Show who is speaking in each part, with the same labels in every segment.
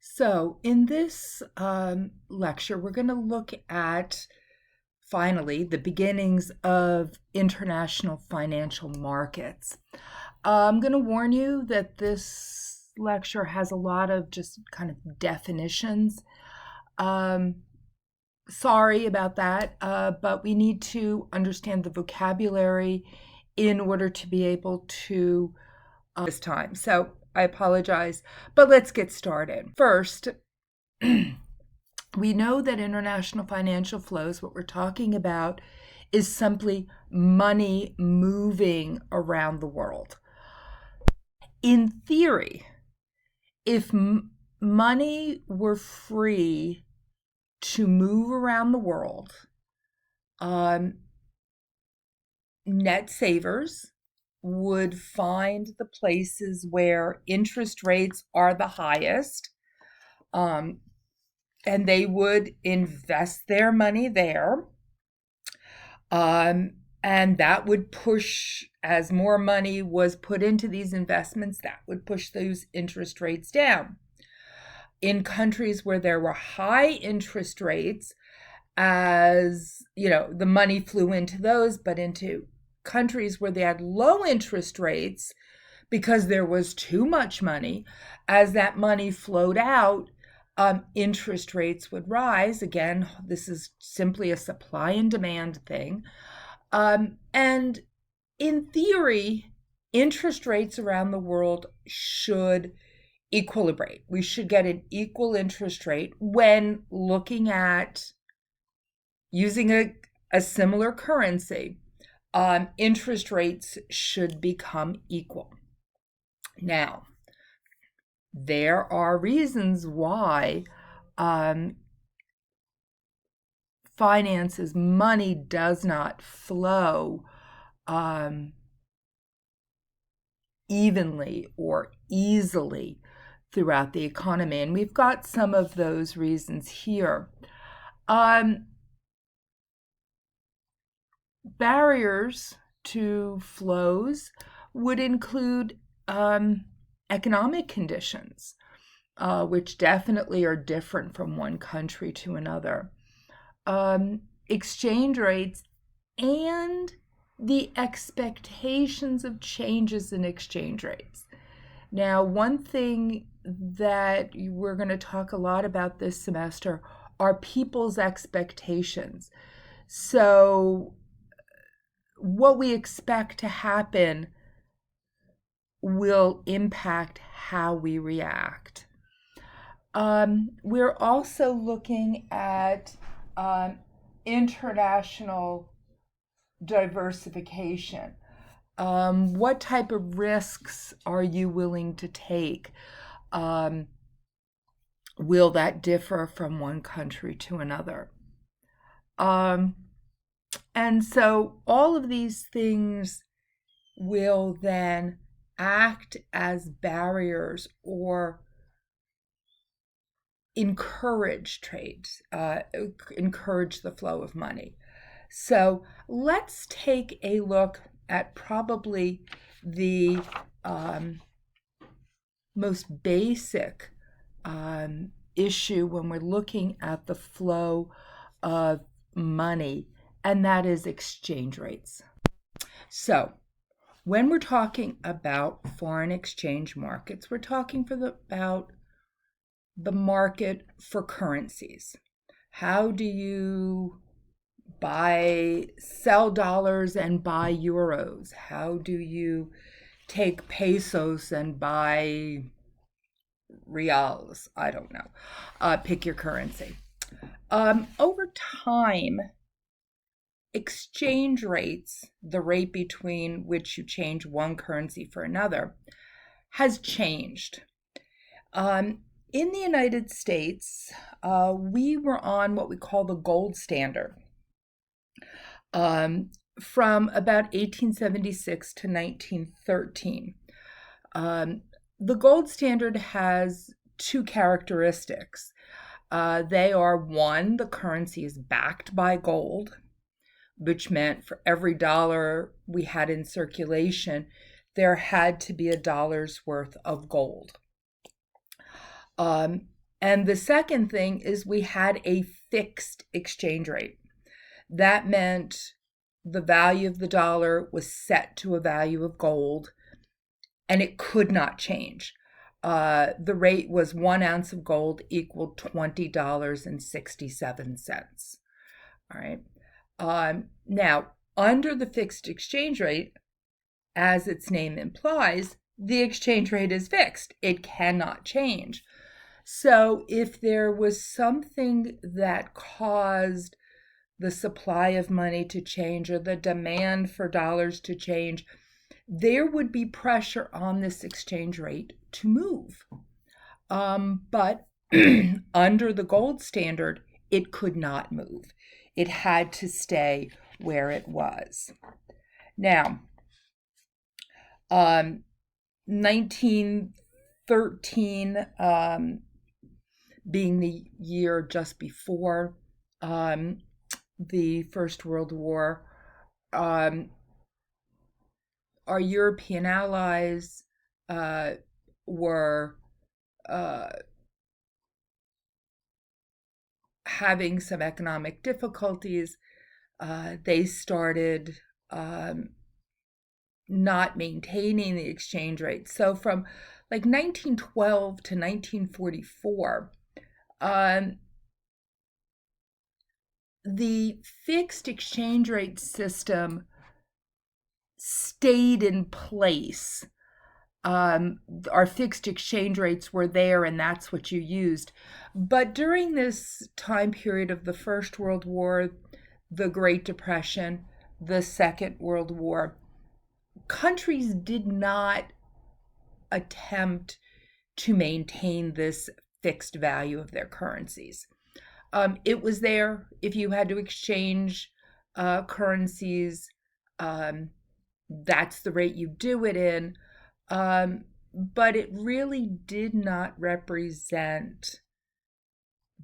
Speaker 1: So, in this lecture, we're going to look at finally the beginnings of international financial markets. I'm going to warn you that this lecture has a lot of just kind of definitions. Sorry about that, but we need to understand the vocabulary in order to be able to this time. So I apologize, but let's get started. First, we know that international financial flows, what we're talking about, is simply money moving around the world. In theory, if money were free to move around the world, net savers would find the places where interest rates are the highest, and they would invest their money there. And that would push, as more money was put into these investments, that would push those interest rates down. In countries where there were high interest rates, as you know, the money flew into those, but into countries where they had low interest rates, because there was too much money, as that money flowed out, interest rates would rise. Again, this is simply a supply and demand thing. And in theory, interest rates around the world should equilibrate. We should get an equal interest rate when looking at using a similar currency. Interest rates should become equal. Now, there are reasons why finances, money does not flow evenly or easily throughout the economy. And we've got some of those reasons here. Barriers to flows would include economic conditions, which definitely are different from one country to another. Exchange rates and the expectations of changes in exchange rates. Now, one thing that we're going to talk a lot about this semester are people's expectations. So, what we expect to happen will impact how we react. We're also looking at international diversification. What type of risks are you willing to take? Will that differ from one country to another? And so all of these things will then act as barriers or encourage trades, encourage the flow of money. So let's take a look at probably the most basic issue when we're looking at the flow of money, and that is exchange rates. So when we're talking about foreign exchange markets, we're talking about the market for currencies. How do you sell dollars and buy euros? How do you take pesos and buy reals? I don't know. Pick your currency. Over time, exchange rates, the rate between which you change one currency for another, has changed. In the United States, we were on what we call the gold standard from about 1876 to 1913. The gold standard has two characteristics. They are, one, the currency is backed by gold, which meant for every dollar we had in circulation, there had to be $1 worth of gold. And the second thing is we had a fixed exchange rate. That meant the value of the dollar was set to a value of gold, and it could not change. The rate was 1 ounce of gold equaled $20.67. All right. Now, under the fixed exchange rate, as its name implies, the exchange rate is fixed. It cannot change. So if there was something that caused the supply of money to change or the demand for dollars to change, there would be pressure on this exchange rate to move. But under the gold standard, it could not move. It had to stay where it was. Now, 1913 being the year just before the First World War, our European allies were having some economic difficulties. They started not maintaining the exchange rate. So from like 1912 to 1944, the fixed exchange rate system stayed in place. Our fixed exchange rates were there, and that's what you used. But during this time period of the First World War, the Great Depression, the Second World War, countries did not attempt to maintain this fixed value of their currencies. It was there if you had to exchange currencies. That's the rate you do it in. But it really did not represent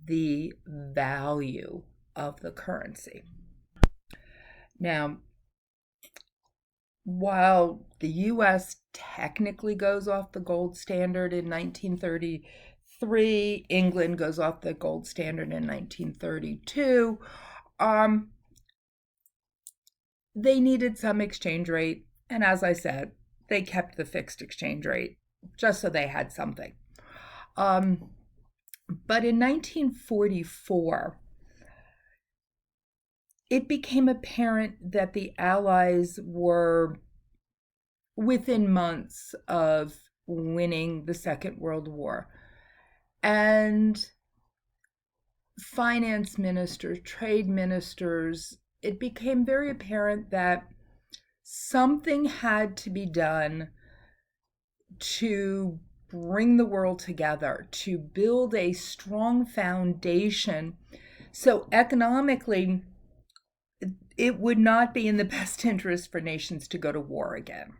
Speaker 1: the value of the currency. Now, while the U.S. technically goes off the gold standard in 1933, England goes off the gold standard in 1932, they needed some exchange rate. And as I said, they kept the fixed exchange rate just so they had something. But in 1944, it became apparent that the Allies were within months of winning the Second World War. And finance ministers, trade ministers, it became very apparent that something had to be done to bring the world together, to build a strong foundation. So economically, it would not be in the best interest for nations to go to war again.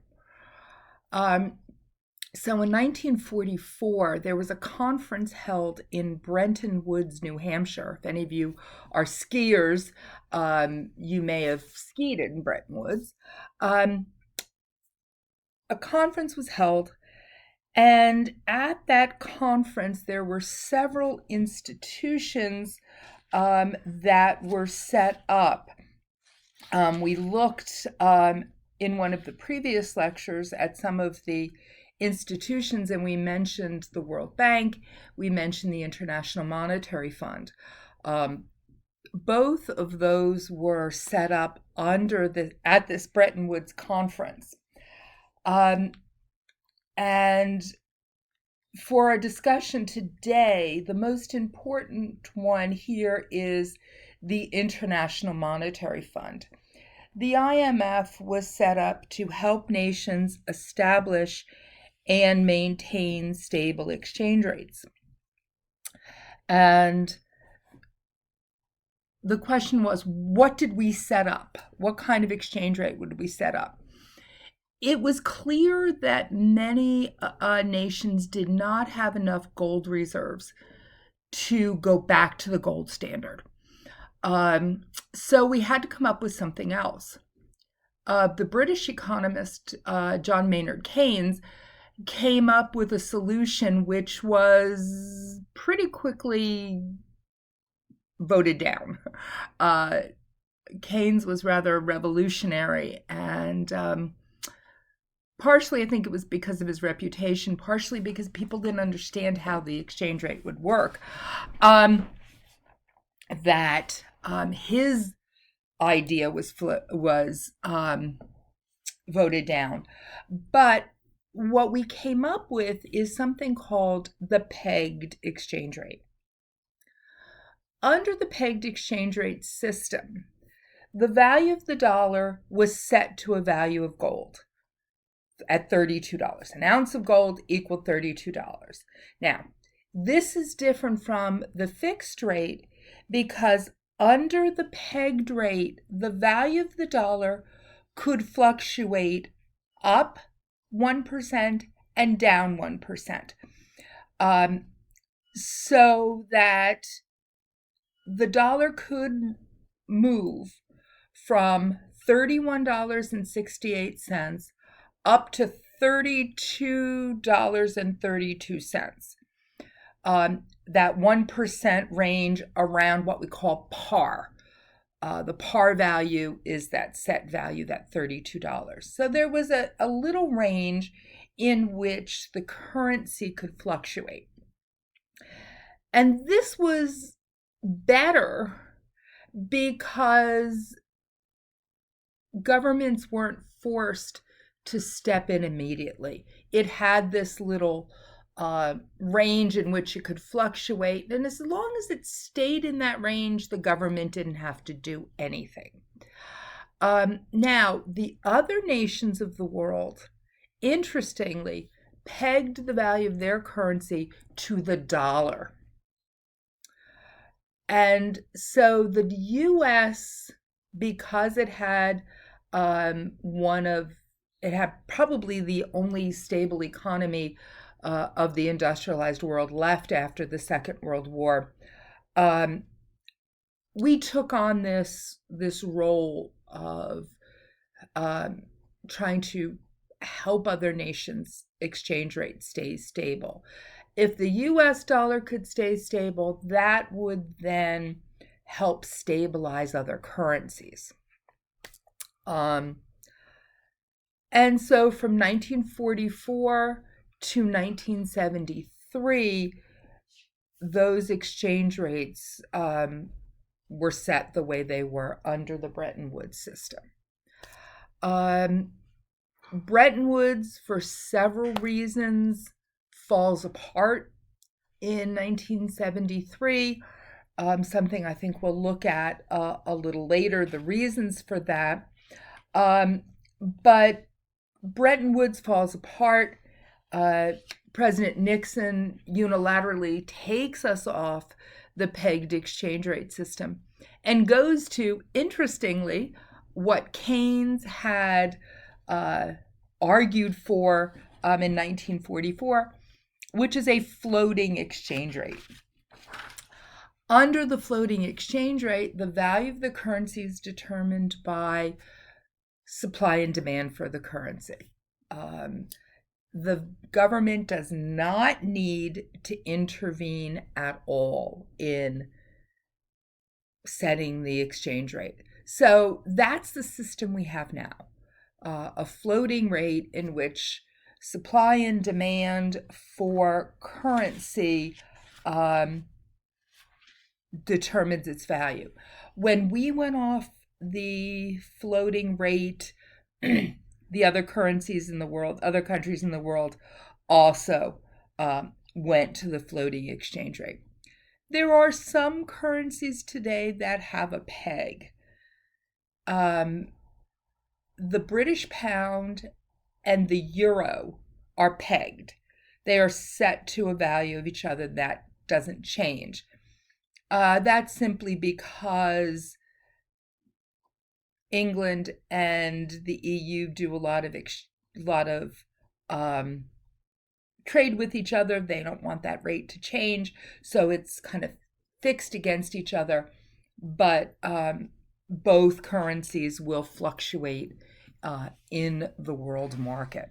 Speaker 1: So in 1944, there was a conference held in Bretton Woods, New Hampshire. If any of you are skiers, you may have skied in Bretton Woods. A conference was held, and at that conference, there were several institutions that were set up. We looked in one of the previous lectures at some of the institutions, and we mentioned the World Bank, we mentioned the International Monetary Fund. Both of those were set up at this Bretton Woods conference. And for our discussion today, the most important one here is the International Monetary Fund. The IMF was set up to help nations establish and maintain stable exchange rates. And the question was, what did we set up? What kind of exchange rate would we set up? It was clear that many nations did not have enough gold reserves to go back to the gold standard. So we had to come up with something else. The British economist John Maynard Keynes came up with a solution which was pretty quickly voted down. Keynes was rather revolutionary, and partially I think it was because of his reputation, partially because people didn't understand how the exchange rate would work, that his idea was voted down. But what we came up with is something called the pegged exchange rate. Under the pegged exchange rate system, the value of the dollar was set to a value of gold at $32. An ounce of gold equaled $32. Now, this is different from the fixed rate because under the pegged rate, the value of the dollar could fluctuate up 1% and down 1%. So that the dollar could move from $31.68 up to $32.32. That 1% range around what we call par. The par value is that set value, that $32. So there was a little range in which the currency could fluctuate. And this was better because governments weren't forced to step in immediately. It had this little range in which it could fluctuate, and as long as it stayed in that range, the government didn't have to do anything. Now, the other nations of the world, interestingly, pegged the value of their currency to the dollar. And so the U.S., because it had probably the only stable economy of the industrialized world left after the Second World War, we took on this role of trying to help other nations' exchange rate stay stable. If the U.S. dollar could stay stable, that would then help stabilize other currencies. And so from 1944 to 1973, those exchange rates were set the way they were under the Bretton Woods system. Bretton Woods, for several reasons, falls apart in 1973, something I think we'll look at a little later, the reasons for that. But Bretton Woods falls apart. President Nixon unilaterally takes us off the pegged exchange rate system and goes to, interestingly, what Keynes had argued for in 1944, which is a floating exchange rate. Under the floating exchange rate, the value of the currency is determined by supply and demand for the currency. The government does not need to intervene at all in setting the exchange rate. So that's the system we have now, a floating rate in which supply and demand for currency determines its value. When we went off the floating rate, the other currencies in the world, other countries in the world also went to the floating exchange rate. There are some currencies today that have a peg. The British pound and the euro are pegged. They are set to a value of each other that doesn't change. That's simply because England and the EU do a lot of trade with each other. They don't want that rate to change, so it's kind of fixed against each other. But both currencies will fluctuate in the world market.